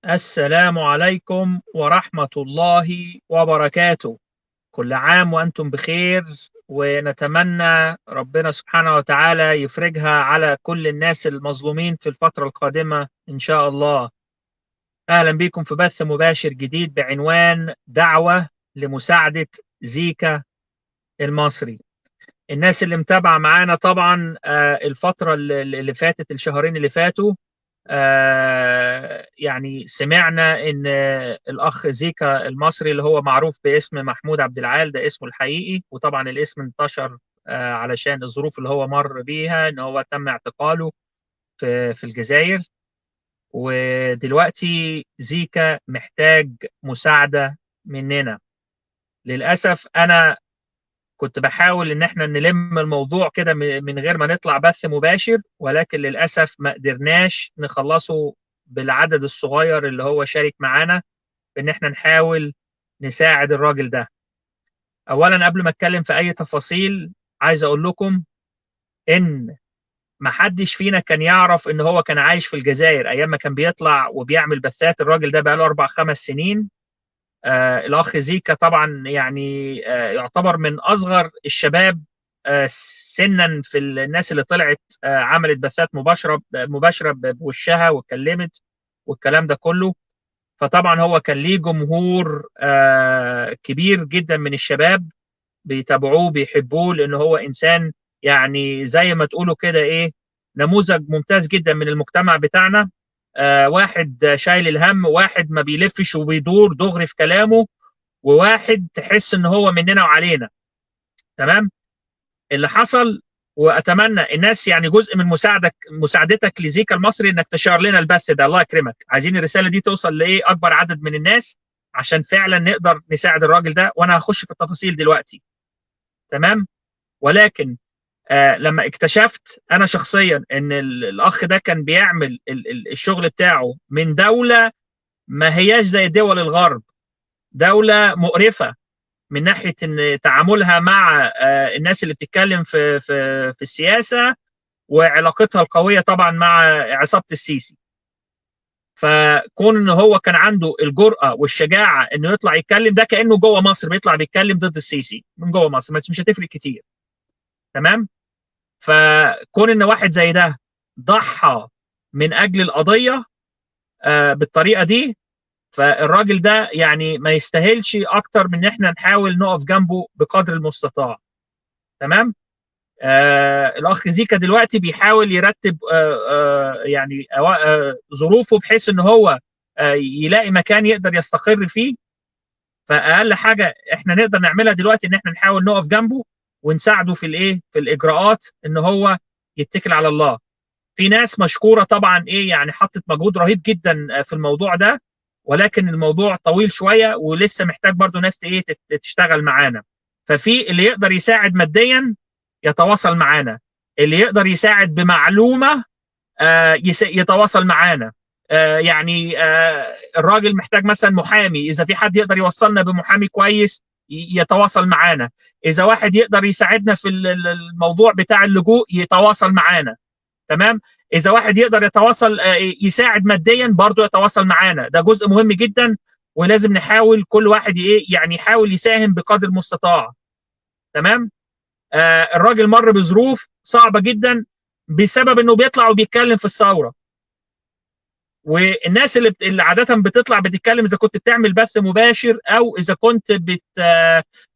السلام عليكم ورحمة الله وبركاته. كل عام وأنتم بخير، ونتمنى ربنا سبحانه وتعالى يفرجها على كل الناس المظلومين في الفترة القادمة إن شاء الله. أهلا بكم في بث مباشر جديد بعنوان دعوة لمساعدة زيكا المصري. الناس اللي متابعة معانا طبعا الفترة اللي فاتت، الشهرين اللي فاتوا، يعني سمعنا ان الاخ زيكا المصري اللي هو معروف باسم محمود عبد العال، ده اسمه الحقيقي، وطبعا الاسم انتشر علشان الظروف اللي هو مر بيها، ان هو تم اعتقاله في الجزائر. ودلوقتي زيكا محتاج مساعدة مننا. للأسف أنا كنت بحاول ان احنا نلم الموضوع كده من غير ما نطلع بث مباشر، ولكن للأسف ما قدرناش نخلصه بالعدد الصغير اللي هو شارك معانا في ان احنا نحاول نساعد الراجل ده. اولا قبل ما اتكلم في اي تفاصيل، عايز اقول لكم ان ما حدش فينا كان يعرف ان هو كان عايش في الجزائر ايام ما كان بيطلع وبيعمل بثات. الراجل ده بقى له 4 5 سنين. الأخ زيكا طبعا يعني يعتبر من أصغر الشباب سنا في الناس اللي طلعت عملت بثات مباشرة بوشها واتكلمت والكلام ده كله. فطبعا هو كان ليه جمهور كبير جدا من الشباب بيتابعوه بيحبوه، لأنه هو إنسان يعني زي ما تقولوا كده إيه، نموذج ممتاز جدا من المجتمع بتاعنا. واحد شايل الهم، واحد ما بيلفش وبيدور دغري في كلامه، وواحد تحس ان هو مننا وعلينا. تمام. اللي حصل، واتمنى الناس يعني جزء من مساعدتك لزيكا المصري انك تشير لنا البث ده، الله يكرمك. عايزين الرساله دي توصل لايه اكبر عدد من الناس عشان فعلا نقدر نساعد الراجل ده، وانا هخش في التفاصيل دلوقتي. تمام. ولكن لما اكتشفت انا شخصيا ان الاخ ده كان بيعمل الشغل بتاعه من دوله ما هياش زي دول الغرب، دوله مقرفه من ناحيه ان تعاملها مع الناس اللي بتتكلم في السياسه، وعلاقتها القويه طبعا مع عصابه السيسي. فكون ان هو كان عنده الجرأه والشجاعه انه يطلع يتكلم، ده كانه جوه مصر بيطلع بيتكلم ضد السيسي من جوه مصر، مش هتفرق كتير. تمام. فكون ان واحد زي ده ضحى من اجل القضيه بالطريقه دي، فالراجل ده يعني ما يستاهلش اكتر من ان احنا نحاول نقف جنبه بقدر المستطاع. تمام. الاخ زيكا دلوقتي بيحاول يرتب يعني ظروفه بحيث ان هو يلاقي مكان يقدر يستقر فيه. فاقل حاجه احنا نقدر نعملها دلوقتي ان احنا نحاول نقف جنبه ونساعده في الايه، في الاجراءات، ان هو يتكل على الله. في ناس مشكوره طبعا ايه يعني حطت مجهود رهيب جدا في الموضوع ده، ولكن الموضوع طويل شويه ولسه محتاج برضو ناس ايه تشتغل معانا. ففي اللي يقدر يساعد ماديا يتواصل معانا، اللي يقدر يساعد بمعلومه يتواصل معانا. يعني الراجل محتاج مثلا محامي، اذا في حد يقدر يوصلنا بمحامي كويس يتواصل معانا. اذا واحد يقدر يساعدنا في الموضوع بتاع اللجوء يتواصل معانا. تمام. اذا واحد يقدر يتواصل يساعد ماديا برضه يتواصل معانا، ده جزء مهم جدا. ولازم نحاول كل واحد يعني يحاول يساهم بقدر المستطاع. تمام. الراجل مر بظروف صعبه جدا بسبب انه بيطلع وبيتكلم في الثوره. والناس اللي عاده بتطلع بتتكلم، اذا كنت بتعمل بث مباشر او اذا كنت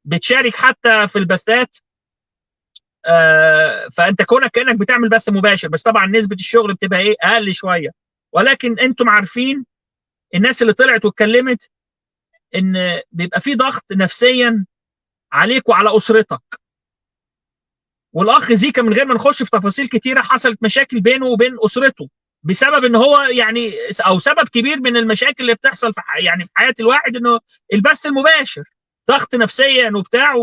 بتشارك حتى في البثات، فانت كونك كانك بتعمل بث مباشر، بس طبعا نسبه الشغل بتبقى ايه اقل شويه. ولكن انتم عارفين الناس اللي طلعت واتكلمت ان بيبقى في ضغط نفسيا عليك وعلى اسرتك. والاخ زيكا من غير ما نخش في تفاصيل كتيره حصلت مشاكل بينه وبين اسرته بسبب ان هو يعني، او سبب كبير من المشاكل اللي بتحصل في يعني في حياه الواحد انه البث المباشر ضغط نفسيا وبتاع.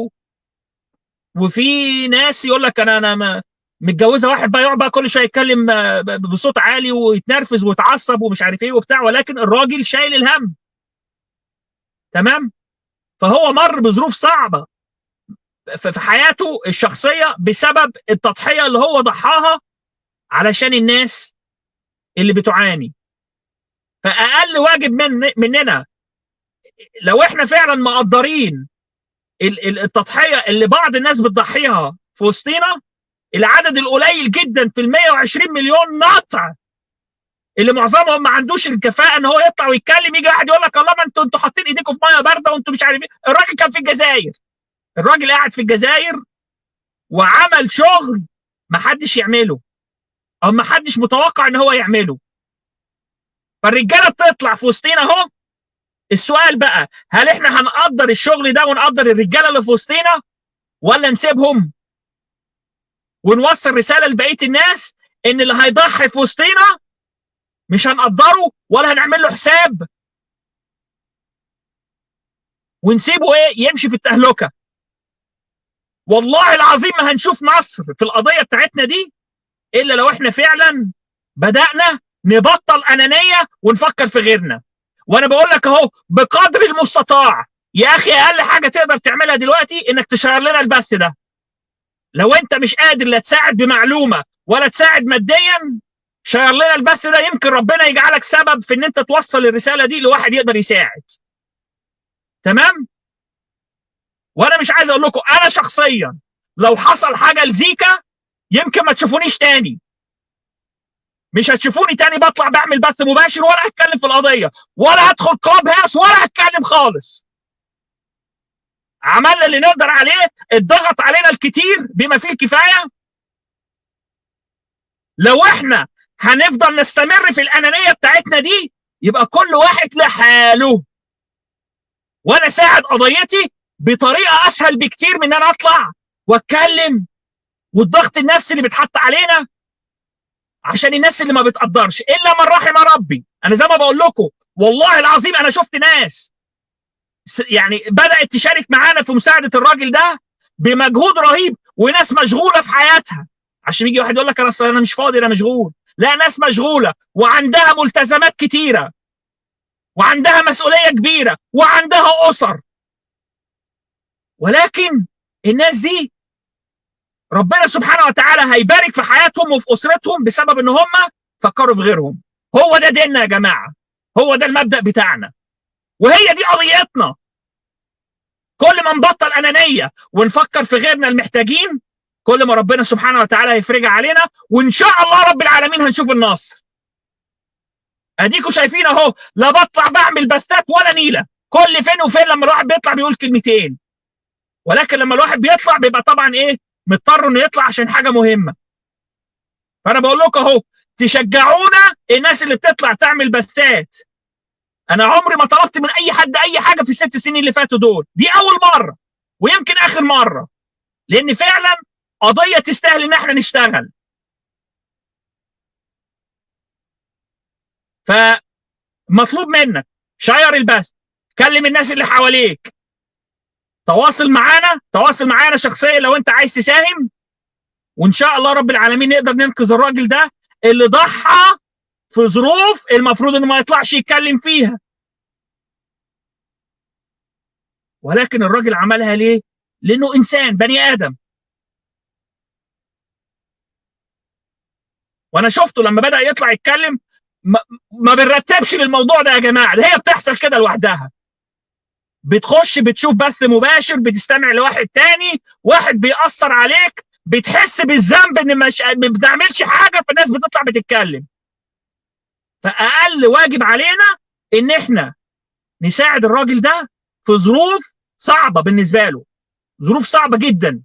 وفي ناس يقول لك انا متجوزه واحد بقى يقعد بقى كل شويه يتكلم بصوت عالي ويتنرفز ويتعصب ومش عارف ايه وبتاع، ولكن الراجل شايل الهم. تمام. فهو مر بظروف صعبه في حياته الشخصيه بسبب التضحيه اللي هو ضحاها علشان الناس اللي بتعاني. فاقل واجب مننا لو احنا فعلا مقدرين التضحيه اللي بعض الناس بتضحيها في وسطينا، العدد القليل جدا في ال 120 مليون ناطع اللي معظمهم ما عندوش الكفاءه ان هو يطلع ويتكلم، يجي واحد يقول لك الله ما انتوا حاطين ايديكم في ميه بارده وانتوا مش عارفين. الراجل كان في الجزائر، الراجل قاعد في الجزائر وعمل شغل ما حدش يعمله او ما حدش متوقع ان هو يعمله. فالرجاله بتطلع في وسطينا اهو. السؤال بقى، هل احنا هنقدر الشغل ده ونقدر الرجاله اللي في وسطينا، ولا نسيبهم ونوصل رساله لبقيه الناس ان اللي هيضحي في وسطينا مش هنقدره ولا هنعمل له حساب ونسيبه ايه يمشي في التهلكه؟ والله العظيم ما هنشوف مصر في القضيه بتاعتنا دي الا لو احنا فعلا بدانا نبطل انانيه ونفكر في غيرنا. وانا بقول لك اهو بقدر المستطاع يا اخي، اقل حاجه تقدر تعملها دلوقتي انك تشير لنا البث ده. لو انت مش قادر لا تساعد بمعلومه ولا تساعد ماديا، شير لنا البث ده، يمكن ربنا يجعلك سبب في ان انت توصل الرساله دي لواحد يقدر يساعد. تمام؟ وانا مش عايز اقول لكم انا شخصيا لو حصل حاجه لزيكا يمكن ما تشوفونيش تاني، مش هتشوفوني تاني بطلع بعمل بث مباشر ولا هتكلم في القضيه ولا هدخل كلاب هاوس ولا هتكلم خالص. عملنا اللي نقدر عليه، اتضغط علينا الكتير بما فيه الكفايه. لو احنا هنفضل نستمر في الانانيه بتاعتنا دي يبقى كل واحد لحاله، وانا ساعد قضيتي بطريقه اسهل بكتير من ان انا اطلع واتكلم، والضغط النفسي اللي بيتحط علينا عشان الناس اللي ما بتقدرش الا من رحم ربي. انا زي ما بقول لكم والله العظيم انا شفت ناس يعني بدات تشارك معانا في مساعده الراجل ده بمجهود رهيب، وناس مشغوله في حياتها. عشان يجي واحد يقول لك انا مش فاضي انا مشغول، لا، ناس مشغوله وعندها ملتزمات كتيره وعندها مسؤوليه كبيره وعندها اسر، ولكن الناس دي ربنا سبحانه وتعالى هيبارك في حياتهم وفي اسرتهم بسبب ان هم فكروا في غيرهم. هو ده ديننا يا جماعه، هو ده المبدأ بتاعنا، وهي دي قضيتنا. كل ما نبطل انانيه ونفكر في غيرنا المحتاجين كل ما ربنا سبحانه وتعالى هيفرجها علينا، وان شاء الله رب العالمين هنشوف النصر. اديكوا شايفين اهو، لا بطلع بعمل بثات ولا نيله، كل فين وفين لما الواحد بيطلع بيقول كلمتين، ولكن لما الواحد بيطلع بيبقى طبعا ايه مضطر انه يطلع عشان حاجه مهمه. فانا بقول لكم اهو تشجعونا الناس اللي بتطلع تعمل بثات. انا عمري ما طلبت من اي حد اي حاجه في ال6 سنين اللي فاتوا دول، دي اول مره ويمكن اخر مره، لان فعلا قضيه تستاهل ان احنا نشتغل. فمطلوب منك شير البث، كلم الناس اللي حواليك، تواصل معانا شخصيا لو انت عايز تساهم، وان شاء الله رب العالمين نقدر ننقذ الراجل ده اللي ضحى في ظروف المفروض انه ما يطلعش يتكلم فيها، ولكن الراجل عملها ليه؟ لانه انسان بني ادم. وانا شفته لما بدأ يطلع يتكلم ما بنرتبش للموضوع ده يا جماعه، ده هي بتحصل كده لوحدها. بتخش بتشوف بث مباشر، بتستمع لواحد تاني، واحد بيأثر عليك، بتحس بالذنب ان ما بتعملش حاجه، فالناس بتطلع بتتكلم. فاقل واجب علينا ان احنا نساعد الراجل ده في ظروف صعبه بالنسبه له، ظروف صعبه جدا.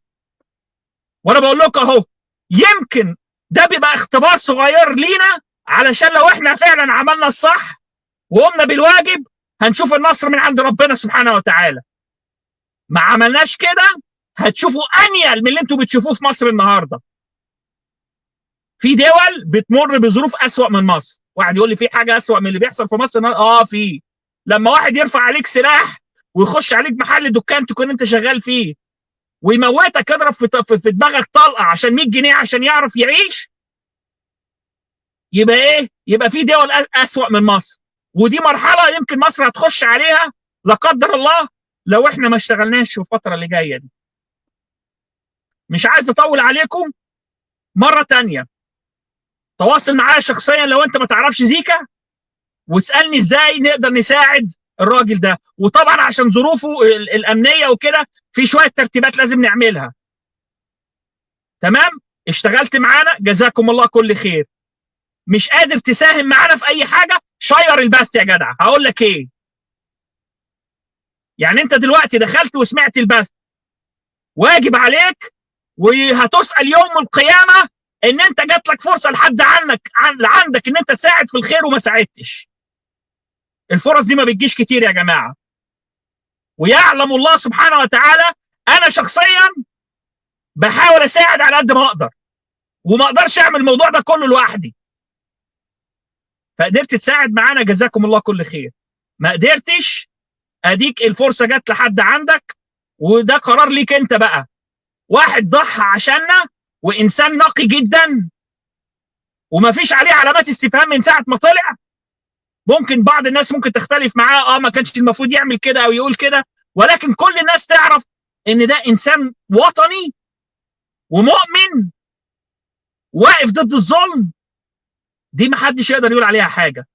وانا بقول لكم اهو يمكن ده بيبقى اختبار صغير لينا، علشان لو احنا فعلا عملنا الصح وقمنا بالواجب هنشوف النصر من عند ربنا سبحانه وتعالى. ما عملناش كده هتشوفوا انيل من اللي انتوا بتشوفوه في مصر النهارده. في دول بتمر بظروف اسوأ من مصر. واحد يقول لي في حاجه اسوأ من اللي بيحصل في مصر؟ في لما واحد يرفع عليك سلاح ويخش عليك محل دكان تكون انت شغال فيه ويموتك، يضرب في دماغك طلقه عشان 100 جنيه عشان يعرف يعيش، يبقى ايه؟ يبقى في دول اسوأ من مصر، ودي مرحله يمكن مصر هتخش عليها لا قدر الله لو احنا ما اشتغلناش في الفتره اللي جايه دي. مش عايز اطول عليكم. مره تانية تواصل معايا شخصيا لو انت ما تعرفش زيكا، واسالني ازاي نقدر نساعد الراجل ده. وطبعا عشان ظروفه الامنيه وكده في شويه ترتيبات لازم نعملها. تمام؟ اشتغلت معانا جزاكم الله كل خير. مش قادر تساهم معانا في اي حاجه، شير البث يا جدع. هقول لك ايه، يعني انت دلوقتي دخلت وسمعت البث، واجب عليك وهتسال يوم القيامه ان انت جات لك فرصه لحد عندك ان انت تساعد في الخير وما ساعدتش. الفرص دي ما بتجيش كتير يا جماعه. ويعلم الله سبحانه وتعالى انا شخصيا بحاول اساعد على قد ما اقدر، وما اقدرش اعمل الموضوع ده كله لوحدي. فقدرت تساعد معانا جزاكم الله كل خير. ما قدرتش، اديك الفرصه جت لحد عندك، وده قرار ليك انت بقى. واحد ضحى عشاننا وانسان نقي جدا وما فيش عليه علامات استفهام من ساعه ما طلع. ممكن بعض الناس ممكن تختلف معاه، ما كانش المفروض يعمل كده او يقول كده، ولكن كل الناس تعرف ان ده انسان وطني ومؤمن واقف ضد الظلم. دي ما حدش يقدر يقول عليها حاجه.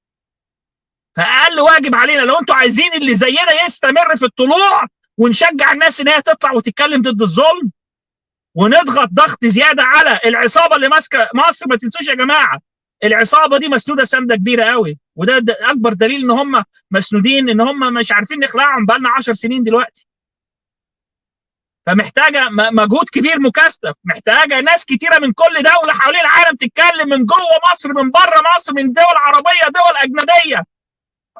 فاقل واجب علينا لو انتوا عايزين اللي زينا يستمر في الطلوع ونشجع الناس ان هي تطلع وتتكلم ضد الظلم، ونضغط ضغط زياده على العصابه اللي ماسكه مصر. ما تنسوش يا جماعه العصابه دي مسنوده سنده كبيره قوي، وده اكبر دليل ان هم مسنودين، ان هم مش عارفين نخلعهم بقى لنا 10 سنين دلوقتي. فمحتاجه مجهود كبير مكثف، محتاجه ناس كتيره من كل دوله حوالين العالم تتكلم، من جوه مصر من بره مصر، من دول عربيه دول اجنبيه،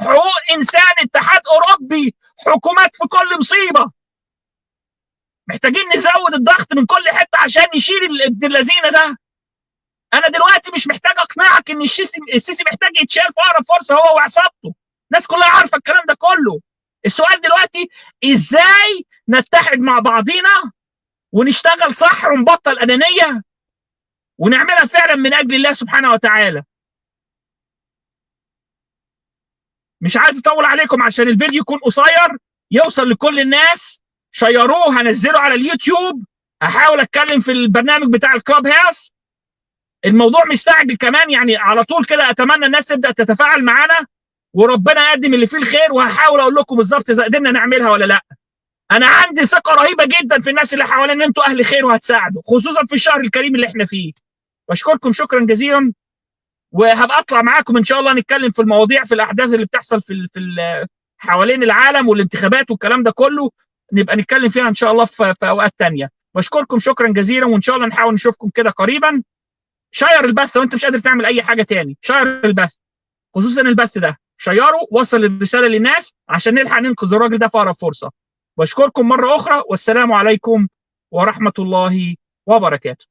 حقوق انسان، اتحاد اوروبي، حكومات في كل مصيبه. محتاجين نزود الضغط من كل حته عشان نشيل ابن اللذينه ده. انا دلوقتي مش محتاج اقنعك ان السيسي محتاج يتشال في اقرب فرصه هو وعصابته. الناس كلها عارفه الكلام ده كله. السؤال دلوقتي ازاي نتحد مع بعضينا ونشتغل صح ونبطل انانيه ونعملها فعلا من اجل الله سبحانه وتعالى. مش عايز اطول عليكم عشان الفيديو يكون قصير يوصل لكل الناس. شيروه، هنزله على اليوتيوب، هحاول اتكلم في البرنامج بتاع الكلاب هاوس. الموضوع مستعجل كمان، يعني على طول كده. اتمنى الناس تبدا تتفاعل معانا وربنا يقدم اللي فيه الخير، وهحاول اقول لكم بالظبط اذا قدرنا نعملها ولا لا. انا عندي ثقه رهيبه جدا في الناس اللي حوالينا ان انتوا اهل خير وهتساعدوا، خصوصا في الشهر الكريم اللي احنا فيه. بشكركم شكرا جزيلا، وهبقى اطلع معاكم ان شاء الله نتكلم في المواضيع، في الاحداث اللي بتحصل في حوالين العالم والانتخابات والكلام ده كله، نبقى نتكلم فيها ان شاء الله في اوقات ثانيه. بشكركم شكرا جزيلا، وان شاء الله نحاول نشوفكم كده قريبا. شير البث لو انت مش قادر تعمل اي حاجه تاني، شير البث، خصوصا البث ده شيره، وصل الرساله للناس عشان نلحق ننقذ الراجل ده في اقرب فرصه. بشكركم مره اخرى، والسلام عليكم ورحمه الله وبركاته.